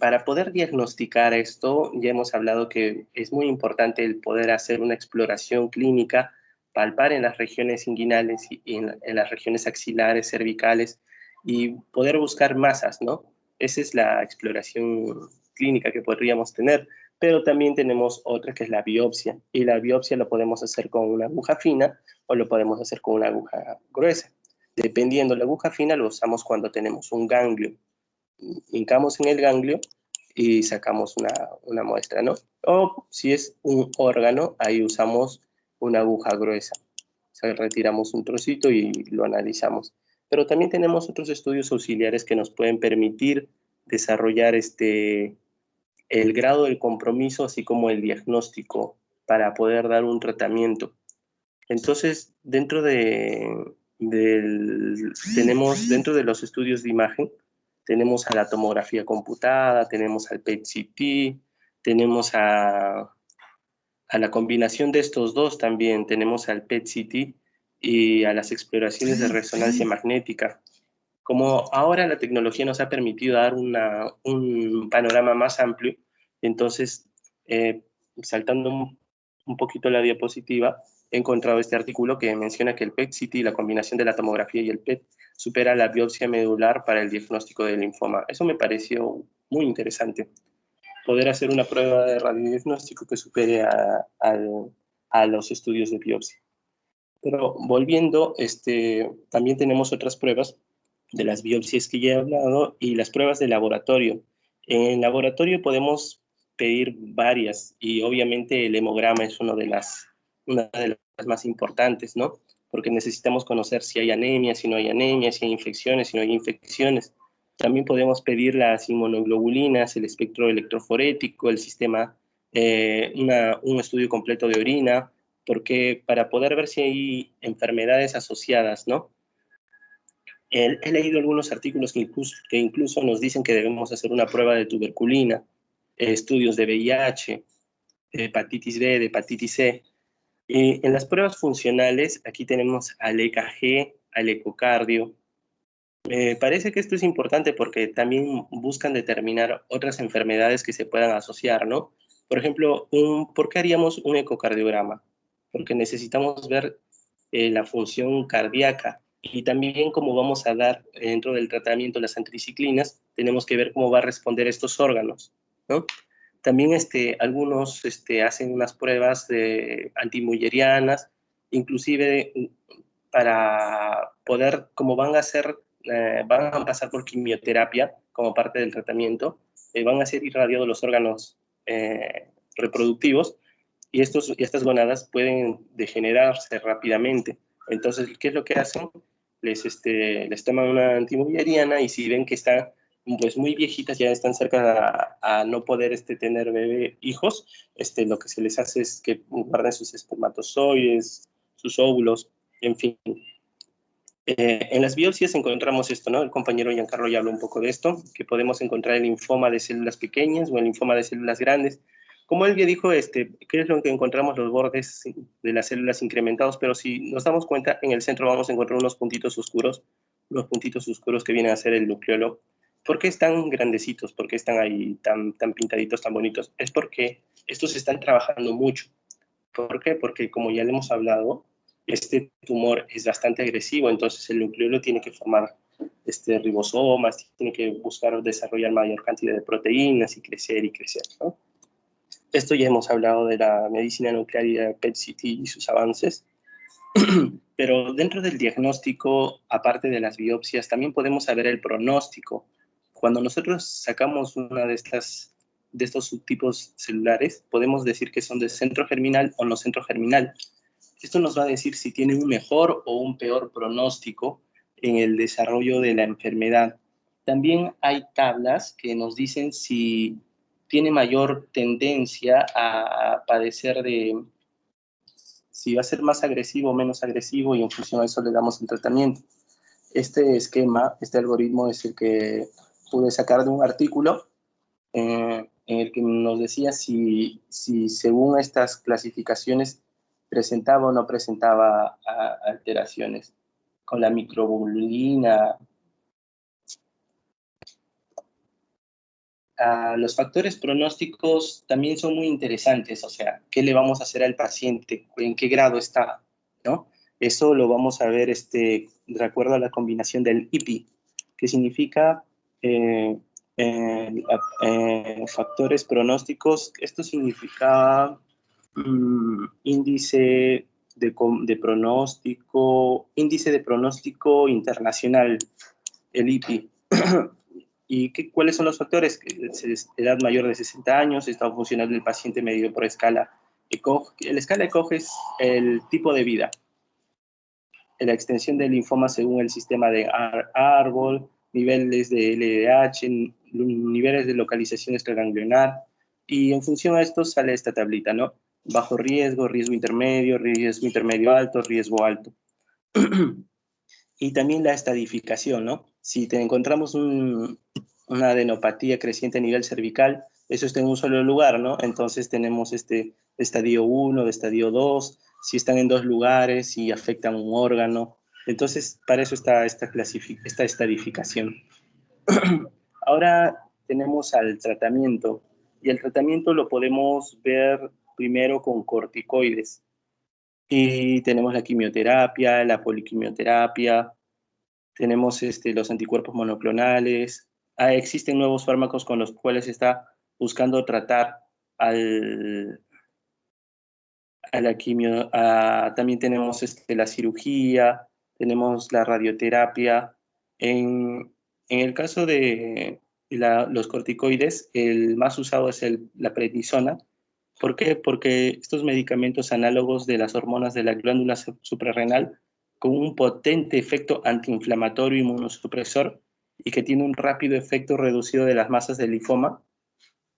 Para poder diagnosticar esto, ya hemos hablado que es muy importante el poder hacer una exploración clínica, palpar en las regiones inguinales y en las regiones axilares, cervicales, y poder buscar masas, ¿no? Esa es la exploración clínica que podríamos tener. Pero también tenemos otra que es la biopsia, y la biopsia lo podemos hacer con una aguja fina o lo podemos hacer con una aguja gruesa. Dependiendo, la aguja fina lo usamos cuando tenemos un ganglio. Hincamos en el ganglio y sacamos una muestra, ¿no? O si es un órgano, ahí usamos una aguja gruesa. O sea, retiramos un trocito y lo analizamos. Pero también tenemos otros estudios auxiliares que nos pueden permitir desarrollar el grado del compromiso, así como el diagnóstico, para poder dar un tratamiento. Entonces, dentro de los estudios de imagen, tenemos a la tomografía computada, tenemos al PET-CT, tenemos a la combinación de estos dos también, tenemos al PET-CT y a las exploraciones de resonancia magnética. Como ahora la tecnología nos ha permitido dar un panorama más amplio, entonces, saltando un poquito la diapositiva, he encontrado este artículo que menciona que el PET-CT, la combinación de la tomografía y el PET, supera la biopsia medular para el diagnóstico del linfoma. Eso me pareció muy interesante. Poder hacer una prueba de radiodiagnóstico que supere a los estudios de biopsia. Pero volviendo, también tenemos otras pruebas de las biopsias que ya he hablado y las pruebas de laboratorio. En laboratorio podemos pedir varias y obviamente el hemograma es una de las más importantes, ¿no? Porque necesitamos conocer si hay anemia, si no hay anemia, si hay infecciones, si no hay infecciones. También podemos pedir las inmunoglobulinas, el espectro electroforético, el sistema, un estudio completo de orina, porque para poder ver si hay enfermedades asociadas, ¿no? He leído algunos artículos que incluso nos dicen que debemos hacer una prueba de tuberculina, estudios de VIH, de hepatitis B, de hepatitis C. En las pruebas funcionales, aquí tenemos al EKG, al ecocardio. Parece que esto es importante porque también buscan determinar otras enfermedades que se puedan asociar, ¿no? Por ejemplo, ¿por qué haríamos un ecocardiograma? Porque necesitamos ver la función cardíaca y también cómo vamos a dar dentro del tratamiento las antriciclinas, tenemos que ver cómo va a responder estos órganos, ¿no? También algunos hacen unas pruebas antimullerianas, inclusive para poder, como van a pasar por quimioterapia como parte del tratamiento, van a ser irradiados los órganos reproductivos y estas gonadas pueden degenerarse rápidamente. Entonces, ¿qué es lo que hacen? Les toman una antimulleriana y si ven que están pues muy viejitas, ya están cerca a no poder tener hijos, lo que se les hace es que guarden sus espermatozoides, sus óvulos, en fin. En las biopsias encontramos esto, ¿no? El compañero Giancarlo ya habló un poco de esto, que podemos encontrar el linfoma de células pequeñas o el linfoma de células grandes. Como él ya dijo, ¿qué es lo que encontramos? Los bordes de las células incrementados, pero si nos damos cuenta, en el centro vamos a encontrar unos puntitos oscuros que vienen a ser el nucleolo. ¿Por qué están grandecitos? ¿Por qué están ahí tan pintaditos, tan bonitos? Es porque estos están trabajando mucho. ¿Por qué? Porque como ya le hemos hablado, este tumor es bastante agresivo, entonces el nucleolo tiene que formar ribosomas, tiene que buscar desarrollar mayor cantidad de proteínas y crecer, ¿no? Esto ya hemos hablado de la medicina nuclear y de PET-CT y sus avances, pero dentro del diagnóstico, aparte de las biopsias, también podemos saber el pronóstico. Cuando nosotros sacamos una de estos subtipos celulares, podemos decir que son de centro germinal o no centro germinal. Esto nos va a decir si tiene un mejor o un peor pronóstico en el desarrollo de la enfermedad. También hay tablas que nos dicen si tiene mayor tendencia a padecer si va a ser más agresivo o menos agresivo, y en función a eso le damos el tratamiento. Este esquema, este algoritmo es el que pude sacar de un artículo en el que nos decía si según estas clasificaciones presentaba o no presentaba alteraciones con la microglobulina. Los factores pronósticos también son muy interesantes, o sea, ¿qué le vamos a hacer al paciente? ¿En qué grado está? ¿No? Eso lo vamos a ver de acuerdo a la combinación del IPI, que significa Factores pronósticos, esto significaba índice índice de pronóstico internacional, el IPI. ¿Y cuáles son los factores? Edad mayor de 60 años, estado funcional del paciente medido por escala ECOG. La escala ECOG es el tipo de vida, la extensión del linfoma según el sistema de árbol, niveles de LDH, niveles de localización extraganglionar, y en función a esto sale esta tablita, ¿no? Bajo riesgo, riesgo intermedio alto, riesgo alto. Y también la estadificación, ¿no? Si te encontramos una adenopatía creciente a nivel cervical, eso está en un solo lugar, ¿no? Entonces tenemos estadio 1, de estadio 2, si están en dos lugares, si afectan un órgano. Entonces, para eso está esta estadificación. Ahora tenemos al tratamiento, y el tratamiento lo podemos ver primero con corticoides. Y tenemos la quimioterapia, la poliquimioterapia, tenemos los anticuerpos monoclonales. Existen nuevos fármacos con los cuales se está buscando tratar a la quimio. También tenemos la cirugía, tenemos la radioterapia. En el caso de los corticoides, el más usado es la prednisona. ¿Por qué? Porque estos medicamentos análogos de las hormonas de la glándula suprarrenal, con un potente efecto antiinflamatorio inmunosupresor y que tiene un rápido efecto reducido de las masas del linfoma,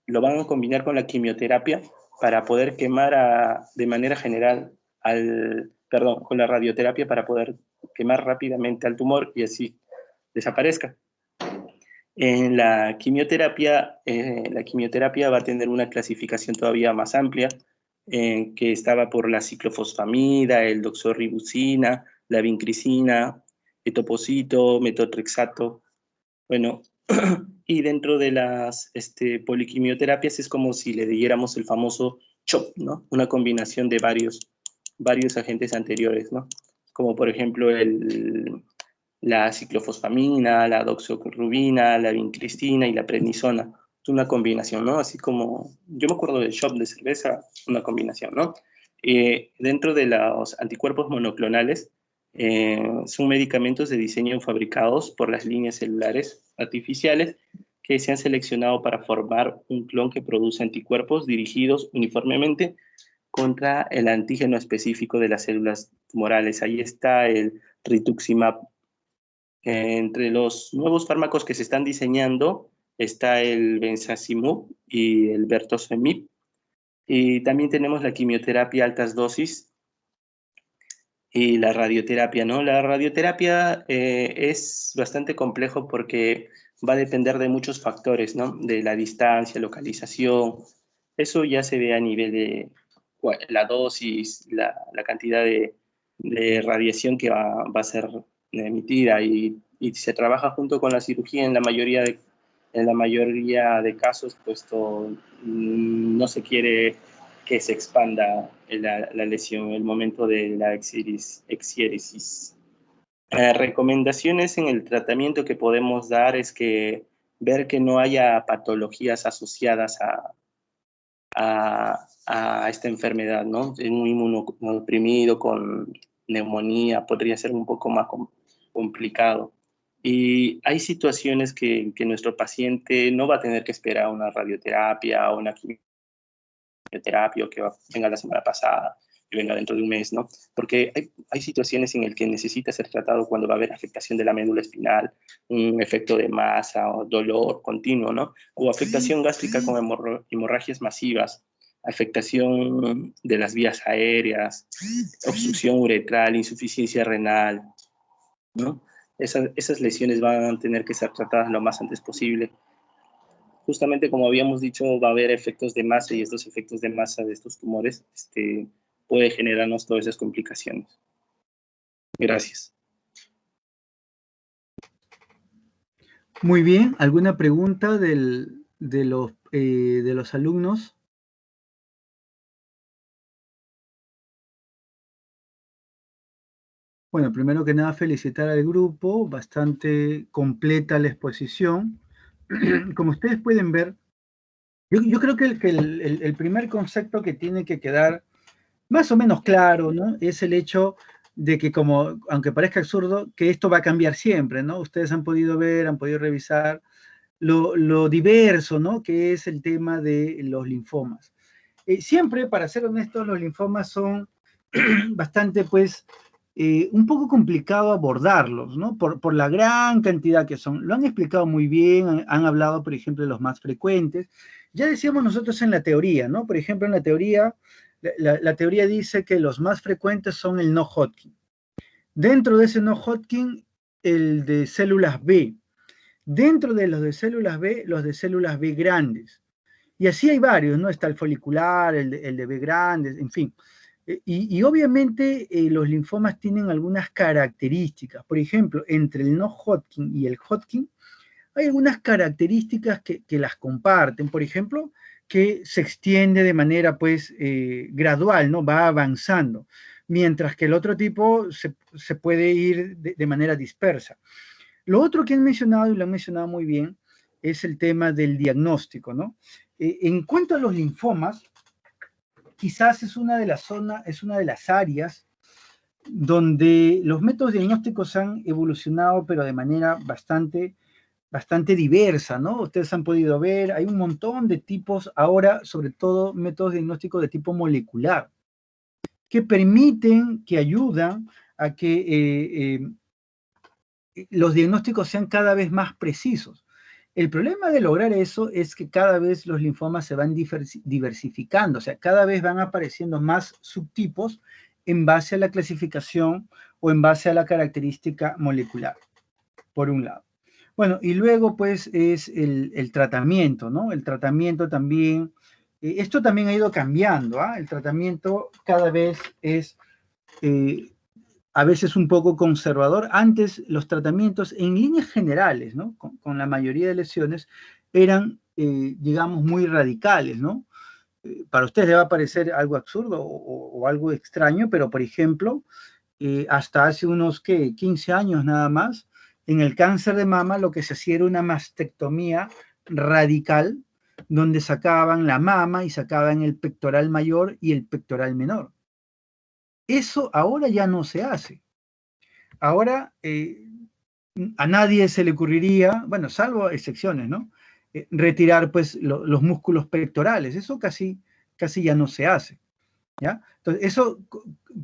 lo van a combinar con la quimioterapia para poder quemar de manera general con la radioterapia para poder quemar rápidamente al tumor y así desaparezca. En la quimioterapia va a tener una clasificación todavía más amplia, que estaba por la ciclofosfamida, el doxorubicina, la vincristina, etoposito, metotrexato. Bueno, y dentro de las poliquimioterapias es como si le diéramos el famoso CHOP, ¿no? Una combinación de varios agentes anteriores, ¿no? Como por ejemplo la ciclofosfamina, la doxorubicina, la vincristina y la prednisona. Es una combinación, ¿no? Así como, yo me acuerdo del shop de cerveza, una combinación, ¿no? Dentro de los anticuerpos monoclonales, son medicamentos de diseño fabricados por las líneas celulares artificiales que se han seleccionado para formar un clon que produce anticuerpos dirigidos uniformemente contra el antígeno específico de las células tumorales. Ahí está el rituximab. Entre los nuevos fármacos que se están diseñando está el benzazimab y el bertosfemib. Y también tenemos la quimioterapia a altas dosis y la radioterapia, ¿no? La radioterapia es bastante complejo porque va a depender de muchos factores, ¿no? De la distancia, localización. Eso ya se ve a nivel de la dosis, la cantidad de radiación que va a ser emitida y se trabaja junto con la cirugía en la mayoría de casos, puesto no se quiere que se expanda la lesión en el momento de la exieresis. Recomendaciones en el tratamiento que podemos dar es que ver que no haya patologías asociadas a esta enfermedad, ¿no? Un inmunodeprimido con neumonía podría ser un poco más complicado. Y hay situaciones que nuestro paciente no va a tener que esperar una radioterapia o una quimioterapia o que venga la semana pasada y venga dentro de un mes, ¿no? Porque hay situaciones en las que necesita ser tratado cuando va a haber afectación de la médula espinal, un efecto de masa o dolor continuo, ¿no? O afectación gástrica con hemorragias masivas, afectación de las vías aéreas, obstrucción uretral, insuficiencia renal, ¿no? Esas lesiones van a tener que ser tratadas lo más antes posible. Justamente como habíamos dicho, va a haber efectos de masa y estos efectos de masa de estos tumores puede generarnos todas esas complicaciones. Gracias. Muy bien. ¿Alguna pregunta de los alumnos? Bueno, primero que nada felicitar al grupo, bastante completa la exposición. como ustedes pueden ver, yo creo que el primer concepto que tiene que quedar más o menos claro, ¿no? Es el hecho de que, como, aunque parezca absurdo, que esto va a cambiar siempre, ¿no? Ustedes han podido ver, han podido revisar lo diverso, ¿no? Que es el tema de los linfomas. Siempre, para ser honestos, los linfomas son bastante, pues, un poco complicado abordarlos, ¿no? Por la gran cantidad que son. Lo han explicado muy bien, han hablado, por ejemplo, de los más frecuentes. Ya decíamos nosotros en la teoría, ¿no? Por ejemplo, en la teoría, la teoría dice que los más frecuentes son el no-Hodgkin. Dentro de ese no-Hodgkin, el de células B. Dentro de los de células B, los de células B grandes. Y así hay varios, ¿no? Está el folicular, el de B grandes, en fin. Y obviamente los linfomas tienen algunas características. Por ejemplo, entre el no-Hodgkin y el Hodgkin, hay algunas características que las comparten. Por ejemplo, que se extiende de manera, pues, gradual, ¿no? Va avanzando. Mientras que el otro tipo se puede ir de manera dispersa. Lo otro que han mencionado, y lo han mencionado muy bien, es el tema del diagnóstico, ¿no? En cuanto a los linfomas, quizás es una de las áreas donde los métodos diagnósticos han evolucionado, pero de manera bastante diversa, ¿no? Ustedes han podido ver, hay un montón de tipos ahora, sobre todo métodos diagnósticos de tipo molecular, que permiten, que ayudan a que los diagnósticos sean cada vez más precisos. El problema de lograr eso es que cada vez los linfomas se van diversificando, o sea, cada vez van apareciendo más subtipos en base a la clasificación o en base a la característica molecular, por un lado. Bueno, y luego pues es el tratamiento, ¿no? El tratamiento también, esto también ha ido cambiando, ¿ah? El tratamiento cada vez es a veces un poco conservador. Antes los tratamientos en líneas generales, ¿no? Con la mayoría de lesiones eran, digamos, muy radicales, ¿no? Para ustedes les va a parecer algo absurdo o algo extraño, pero por ejemplo, hasta hace unos, ¿qué? 15 años nada más, en el cáncer de mama lo que se hacía era una mastectomía radical, donde sacaban la mama y sacaban el pectoral mayor y el pectoral menor. Eso ahora ya no se hace. Ahora a nadie se le ocurriría, bueno, salvo excepciones, ¿no? Retirar pues los músculos pectorales. Eso casi ya no se hace, ¿ya? Entonces, eso,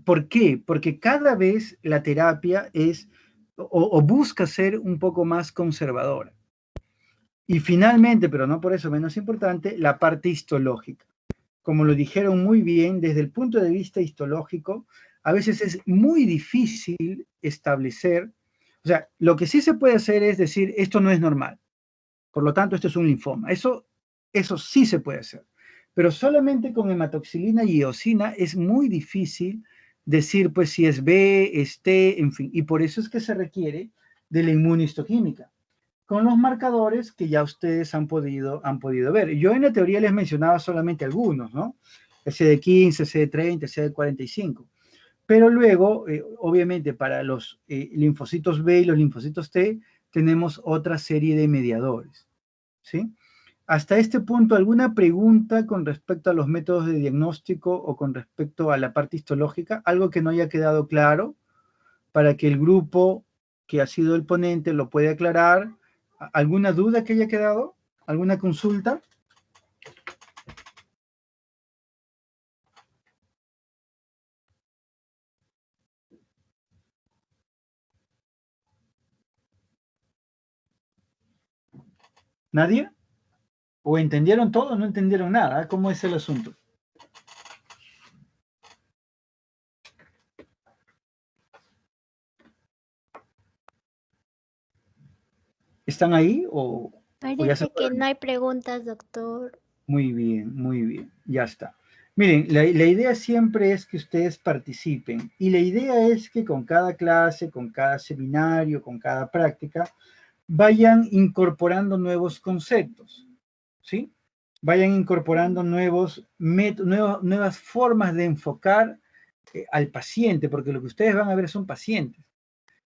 ¿por qué? Porque cada vez la terapia es o busca ser un poco más conservadora. Y finalmente, pero no por eso menos importante, la parte histológica. Como lo dijeron muy bien, desde el punto de vista histológico, a veces es muy difícil establecer, o sea, lo que sí se puede hacer es decir, esto no es normal, por lo tanto, esto es un linfoma. Eso sí se puede hacer, pero solamente con hematoxilina y eosina es muy difícil decir, pues, si es B, es T, en fin, y por eso es que se requiere de la inmunohistoquímica con los marcadores que ya ustedes han podido ver. Yo en la teoría les mencionaba solamente algunos, ¿no? El CD15, el CD30, el CD45. Pero luego, obviamente, para los linfocitos B y los linfocitos T, tenemos otra serie de mediadores, ¿sí? Hasta este punto, ¿alguna pregunta con respecto a los métodos de diagnóstico o con respecto a la parte histológica? ¿Algo que no haya quedado claro para que el grupo que ha sido el ponente lo pueda aclarar? ¿Alguna duda que haya quedado? ¿Alguna consulta? ¿Nadie? ¿O entendieron todo o no entendieron nada? ¿Cómo es el asunto? ¿Están ahí o ya se Parece que fueron? no hay preguntas, doctor. Muy bien, ya está. Miren, la idea siempre es que ustedes participen y la idea es que con cada clase, con cada seminario, con cada práctica, vayan incorporando nuevos conceptos, ¿sí? Vayan incorporando nuevas formas de enfocar al paciente, porque lo que ustedes van a ver son pacientes,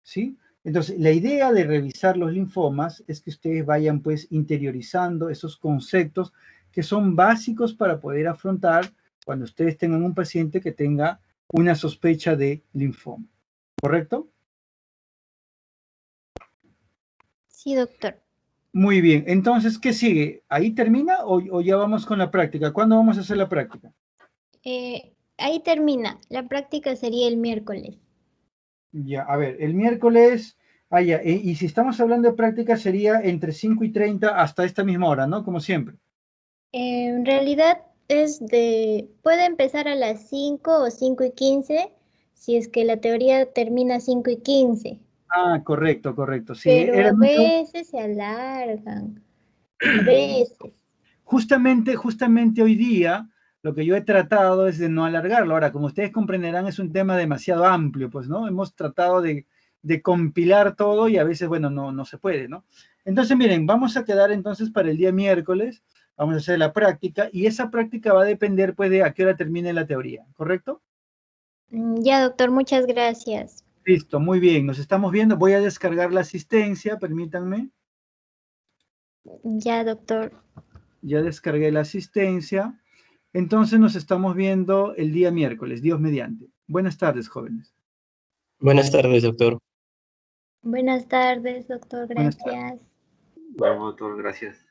¿sí? Entonces, la idea de revisar los linfomas es que ustedes vayan pues interiorizando esos conceptos que son básicos para poder afrontar cuando ustedes tengan un paciente que tenga una sospecha de linfoma. ¿Correcto? Sí, doctor. Muy bien. Entonces, ¿qué sigue? ¿Ahí termina o ya vamos con la práctica? ¿Cuándo vamos a hacer la práctica? Ahí termina. La práctica sería el miércoles. Ya, a ver, el miércoles, ya, y si estamos hablando de práctica sería entre 5:30 hasta esta misma hora, ¿no? Como siempre. En realidad puede empezar a las 5 o 5:15, si es que la teoría termina a 5:15, Ah, correcto, correcto. Sí, pero era a mucho. veces se alargan, a veces. Justamente hoy día lo que yo he tratado es de no alargarlo. Ahora, como ustedes comprenderán, es un tema demasiado amplio, pues, ¿no? Hemos tratado de compilar todo y a veces, bueno, no se puede, ¿no? Entonces, miren, vamos a quedar entonces para el día miércoles, vamos a hacer la práctica y esa práctica va a depender, pues, de a qué hora termine la teoría, ¿correcto? Ya, doctor, muchas gracias. Listo, muy bien, nos estamos viendo. Voy a descargar la asistencia, permítanme. Ya, doctor. Ya descargué la asistencia. Entonces nos estamos viendo el día miércoles, Dios mediante. Buenas tardes, jóvenes. Buenas tardes, doctor. Buenas tardes, doctor, Buenas tardes. gracias. Bueno, doctor, gracias.